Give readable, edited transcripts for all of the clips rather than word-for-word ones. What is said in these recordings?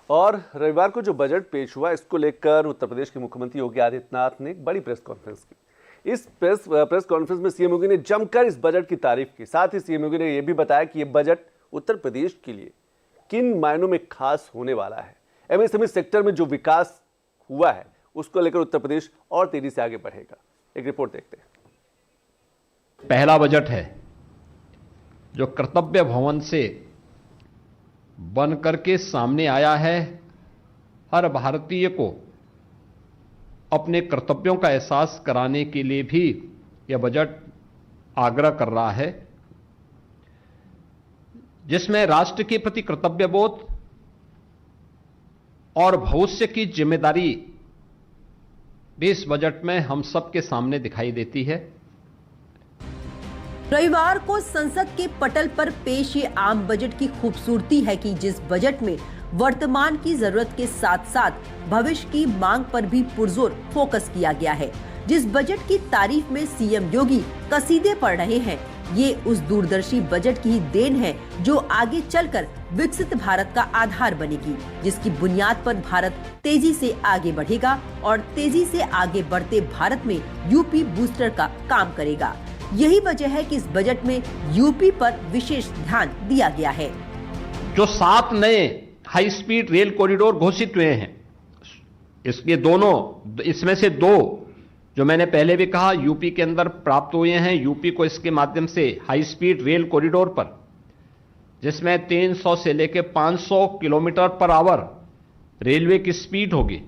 और रविवार को जो बजट पेश हुआ, इसको लेकर उत्तर प्रदेश के मुख्यमंत्री योगी आदित्यनाथ ने एक बड़ी प्रेस कॉन्फ्रेंस की। इस प्रेस कॉन्फ्रेंस में सीएम योगी ने जमकर इस बजट की तारीफ की। साथ ही सीएम योगी ने यह भी बताया कि यह बजट उत्तर प्रदेश के लिए किन मायनों में खास होने वाला है। एमएसएमई सेक्टर में जो विकास हुआ है उसको लेकर उत्तर प्रदेश और तेजी से आगे बढ़ेगा। एक रिपोर्ट देखते हैं। पहला बजट है जो कर्तव्य भवन से बन करके सामने आया है। हर भारतीय को अपने कर्तव्यों का एहसास कराने के लिए भी यह बजट आग्रह कर रहा है, जिसमें राष्ट्र के प्रति कर्तव्यबोध और भविष्य की जिम्मेदारी भी इस बजट में हम सबके सामने दिखाई देती है। रविवार को संसद के पटल पर पेश ये आम बजट की खूबसूरती है कि जिस बजट में वर्तमान की जरूरत के साथ साथ भविष्य की मांग पर भी पुरजोर फोकस किया गया है। जिस बजट की तारीफ में सीएम योगी कसीदे पढ़ रहे हैं, ये उस दूरदर्शी बजट की ही देन है जो आगे चलकर विकसित भारत का आधार बनेगी, जिसकी बुनियाद पर भारत तेजी से आगे बढ़ेगा और तेजी से आगे बढ़ते भारत में यूपी बूस्टर का काम करेगा। यही वजह है कि इस बजट में यूपी पर विशेष ध्यान दिया गया है। जो 7 नए हाई स्पीड रेल कॉरिडोर घोषित हुए हैं, इसके दोनों, इसमें से 2 जो मैंने पहले भी कहा यूपी के अंदर प्राप्त हुए हैं। यूपी को इसके माध्यम से हाई स्पीड रेल कॉरिडोर पर, जिसमें 300 से लेकर 500 किलोमीटर पर आवर रेलवे की स्पीड होगी,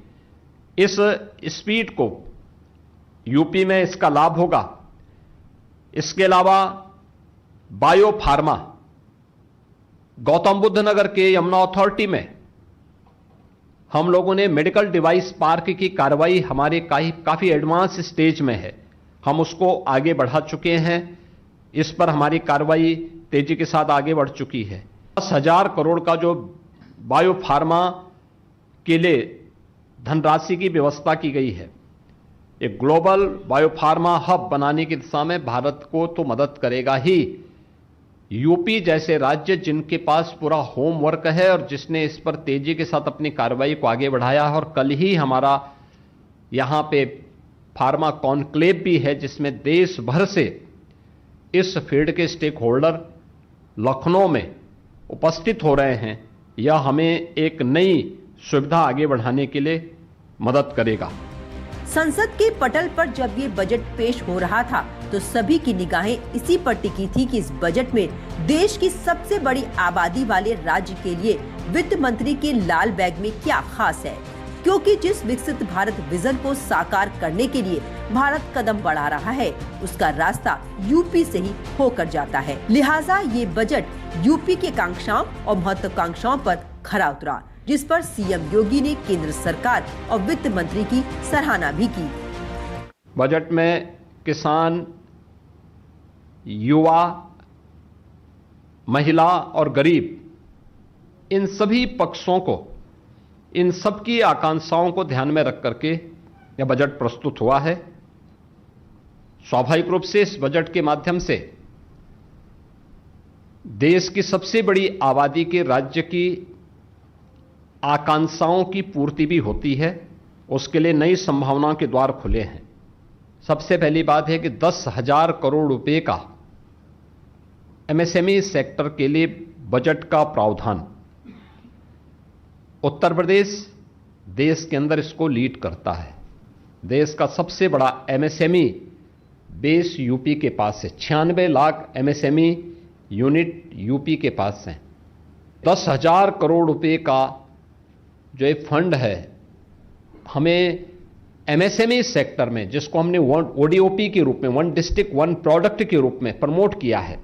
इस स्पीड को यूपी में इसका लाभ होगा। इसके अलावा बायो फार्मा, गौतम बुद्ध नगर के यमुना अथॉरिटी में हम लोगों ने मेडिकल डिवाइस पार्क की कार्रवाई हमारे काफी एडवांस स्टेज में है, हम उसको आगे बढ़ा चुके हैं। इस पर हमारी कार्रवाई तेजी के साथ आगे बढ़ चुकी है। 10,000 करोड़ का जो बायो फार्मा के लिए धनराशि की व्यवस्था की गई है, एक ग्लोबल बायोफार्मा हब बनाने की दिशा में भारत को तो मदद करेगा ही। यूपी जैसे राज्य जिनके पास पूरा होमवर्क है और जिसने इस पर तेजी के साथ अपनी कार्रवाई को आगे बढ़ाया है, और कल ही हमारा यहां पे फार्मा कॉन्क्लेव भी है, जिसमें देश भर से इस फील्ड के स्टेक होल्डर लखनऊ में उपस्थित हो रहे हैं। यह हमें एक नई सुविधा आगे बढ़ाने के लिए मदद करेगा। संसद के पटल पर जब ये बजट पेश हो रहा था तो सभी की निगाहें इसी पर टिकी थी कि इस बजट में देश की सबसे बड़ी आबादी वाले राज्य के लिए वित्त मंत्री के लाल बैग में क्या खास है, क्योंकि जिस विकसित भारत विजन को साकार करने के लिए भारत कदम बढ़ा रहा है, उसका रास्ता यूपी से ही होकर जाता है। लिहाजा ये बजट यूपी की आकांक्षाओं और महत्वाकांक्षाओं पर खरा उतरा, जिस पर सीएम योगी ने केंद्र सरकार और वित्त मंत्री की सराहना भी की। बजट में किसान, युवा, महिला और गरीब, इन सभी पक्षों को, इन सबकी आकांक्षाओं को ध्यान में रख करके यह बजट प्रस्तुत हुआ है। स्वाभाविक रूप से इस बजट के माध्यम से देश की सबसे बड़ी आबादी के राज्य की आकांक्षाओं की पूर्ति भी होती है। उसके लिए नई संभावनाओं के द्वार खुले हैं। सबसे पहली बात है कि 10,000 करोड़ रुपए का एमएसएमई सेक्टर के लिए बजट का प्रावधान, उत्तर प्रदेश देश के अंदर इसको लीड करता है। देश का सबसे बड़ा एमएसएमई बेस यूपी के पास है। 96 लाख एमएसएमई यूनिट यूपी के पास हैं। 10,000 करोड़ रुपए का जो एक फंड है, हमें एमएसएमई सेक्टर में, जिसको हमने ओडीओपी के रूप में, वन डिस्ट्रिक्ट वन प्रोडक्ट के रूप में प्रमोट किया है,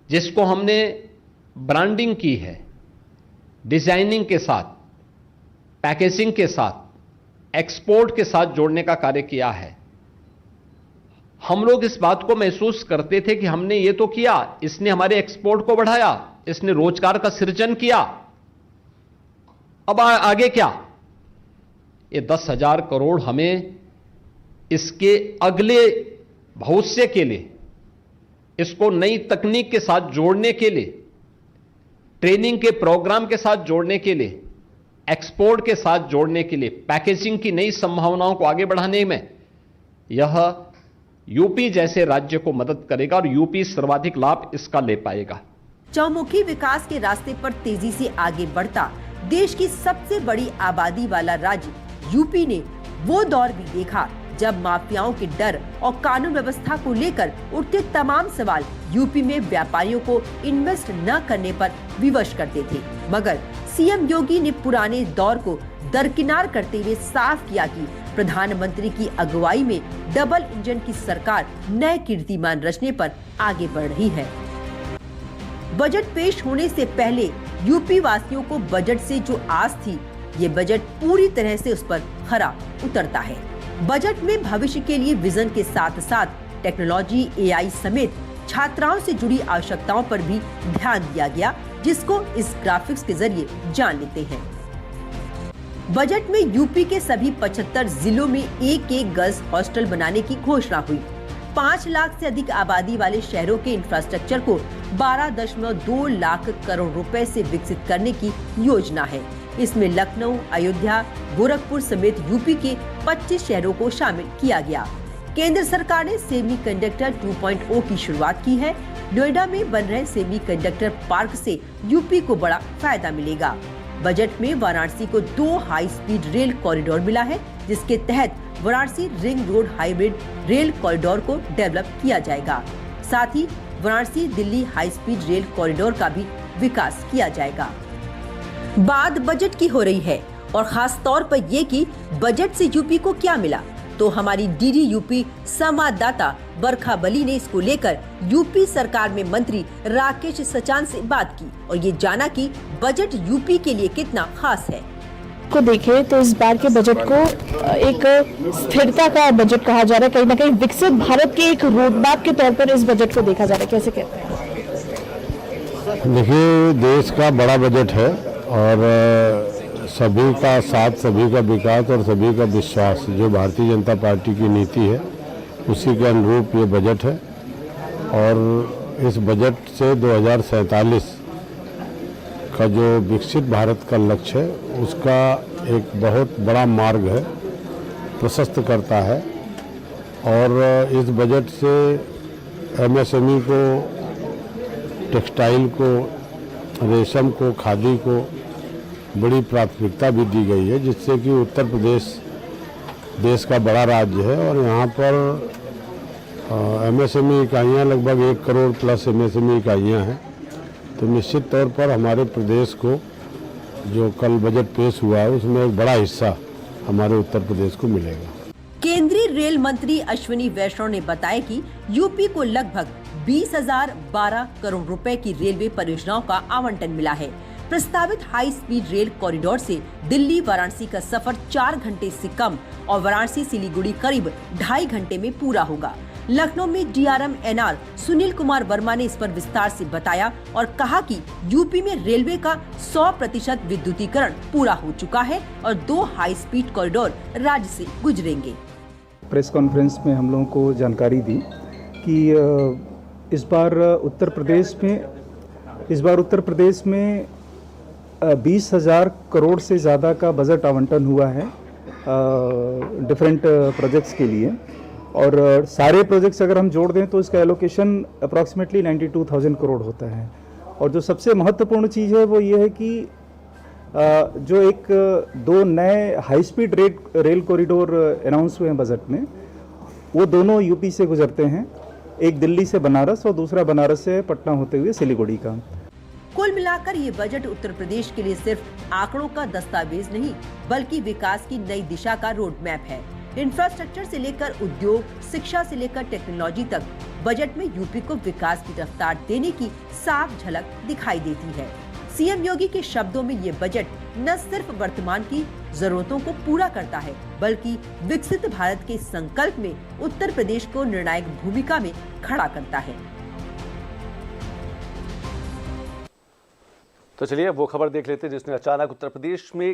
जिसको हमने ब्रांडिंग की है, डिजाइनिंग के साथ, पैकेजिंग के साथ, एक्सपोर्ट के साथ जोड़ने का कार्य किया है। हम लोग इस बात को महसूस करते थे कि हमने ये तो किया, इसने हमारे एक्सपोर्ट को बढ़ाया, इसने रोजगार का सृजन किया, अब आगे क्या? ये 10,000 करोड़ हमें इसके अगले भविष्य के लिए इसको नई तकनीक के साथ जोड़ने के लिए, ट्रेनिंग के प्रोग्राम के साथ जोड़ने के लिए, एक्सपोर्ट के साथ जोड़ने के लिए, पैकेजिंग की नई संभावनाओं को आगे बढ़ाने में यह यूपी जैसे राज्य को मदद करेगा और यूपी सर्वाधिक लाभ इसका ले पाएगा। चौमुखी विकास के रास्ते पर तेजी से आगे बढ़ता देश की सबसे बड़ी आबादी वाला राज्य यूपी ने वो दौर भी देखा जब माफियाओं के डर और कानून व्यवस्था को लेकर उठते तमाम सवाल यूपी में व्यापारियों को इन्वेस्ट न करने पर विवश करते थे। मगर सीएम योगी ने पुराने दौर को दरकिनार करते हुए साफ किया कि प्रधानमंत्री की अगुवाई में डबल इंजन की सरकार नए कीर्तिमान रचने पर आगे बढ़ रही है। बजट पेश होने से पहले यूपी वासियों को बजट से जो आस थी, ये बजट पूरी तरह से उस पर खरा उतरता है। बजट में भविष्य के लिए विजन के साथ साथ टेक्नोलॉजी, एआई समेत छात्राओं से जुड़ी आवश्यकताओं पर भी ध्यान दिया गया, जिसको इस ग्राफिक्स के जरिए जान लेते हैं। बजट में यूपी के सभी 75 जिलों में एक गर्ल्स हॉस्टल बनाने की घोषणा हुई। 5 लाख से अधिक आबादी वाले शहरों के इंफ्रास्ट्रक्चर को 12.2 लाख करोड़ रुपए से विकसित करने की योजना है। इसमें लखनऊ, अयोध्या, गोरखपुर समेत यूपी के 25 शहरों को शामिल किया गया। केंद्र सरकार ने सेमीकंडक्टर 2.0 की शुरुआत की है। नोएडा में बन रहे सेमीकंडक्टर पार्क से यूपी को बड़ा फायदा मिलेगा। बजट में वाराणसी को 2 हाई स्पीड रेल कॉरिडोर मिला है, जिसके तहत Varanasi ring road hybrid rail corridor को डेवलप किया जाएगा। साथ ही Varanasi Delhi high speed rail corridor का भी विकास किया जाएगा। बात बजट की हो रही है और खास तौर पर ये कि बजट से यूपी को क्या मिला, तो हमारी डीडी यूपी संवाददाता बरखा बली ने इसको लेकर यूपी सरकार में मंत्री राकेश सचान से बात की और ये जाना कि बजट यूपी के लिए कितना खास है। को देखें तो इस बार के बजट को एक स्थिरता का बजट कहा जा रहा है। कहीं ना कहीं विकसित भारत के एक रोडमैप के तौर पर इस बजट को देखा जा रहा है। कैसे कहते हैं? देखिए, देश का बड़ा बजट है और सभी का साथ, सभी का विकास और सभी का विश्वास, जो भारतीय जनता पार्टी की नीति है उसी के अनुरूप ये बजट है। और इस बजट से 2047 का जो विकसित भारत का लक्ष्य है उसका एक बहुत बड़ा मार्ग है, प्रशस्त करता है। और इस बजट से एमएसएमई को, टेक्सटाइल को, रेशम को, खादी को बड़ी प्राथमिकता भी दी गई है, जिससे कि उत्तर प्रदेश देश का बड़ा राज्य है और यहाँ पर एमएसएमई इकाइयाँ लगभग 1 करोड़ प्लस एमएसएमई इकाइयाँ हैं। तो निश्चित तौर पर हमारे प्रदेश को जो कल बजट पेश हुआ है उसमें एक बड़ा हिस्सा हमारे उत्तर प्रदेश को मिलेगा। केंद्रीय रेल मंत्री अश्विनी वैष्णव ने बताया कि यूपी को लगभग 20,012 करोड़ रुपए की रेलवे परियोजनाओं का आवंटन मिला है। प्रस्तावित हाई स्पीड रेल कॉरिडोर से दिल्ली वाराणसी का सफर 4 घंटे से कम और वाराणसी सिलीगुड़ी करीब 2.5 घंटे में पूरा होगा। लखनऊ में डीआरएम एनआर सुनील कुमार वर्मा ने इस पर विस्तार से बताया और कहा कि यूपी में रेलवे का 100% विद्युतीकरण पूरा हो चुका है और 2 हाई स्पीड कॉरिडोर राज्य से गुजरेंगे। प्रेस कॉन्फ्रेंस में हम लोगों को जानकारी दी कि इस बार उत्तर प्रदेश में 20,000 करोड़ से ज़्यादा का बजट आवंटन हुआ है डिफरेंट प्रोजेक्ट्स के लिए। और सारे प्रोजेक्ट्स अगर हम जोड़ दें तो इसका एलोकेशन अप्रॉक्सीमेटली 92,000 करोड़ होता है। और जो सबसे महत्वपूर्ण चीज़ है वो ये है कि जो 2 नए high speed rail corridor announce हुए हैं बजट में, वो दोनों यूपी से गुजरते हैं। एक दिल्ली से बनारस और दूसरा बनारस से पटना होते हुए सिलीगुड़ी का। कुल मिलाकर ये बजट उत्तर प्रदेश के लिए सिर्फ आंकड़ों का दस्तावेज नहीं, बल्कि विकास की नई दिशा का रोड मैप है। इंफ्रास्ट्रक्चर से लेकर उद्योग, शिक्षा से लेकर टेक्नोलॉजी तक बजट में यूपी को विकास की रफ्तार देने की साफ झलक दिखाई देती है। सीएम योगी के शब्दों में ये बजट न सिर्फ वर्तमान की जरूरतों को पूरा करता है, बल्कि विकसित भारत के संकल्प में उत्तर प्रदेश को निर्णायक भूमिका में खड़ा करता है। तो चलिए वो खबर देख लेते हैं जिसने अचानक उत्तर प्रदेश में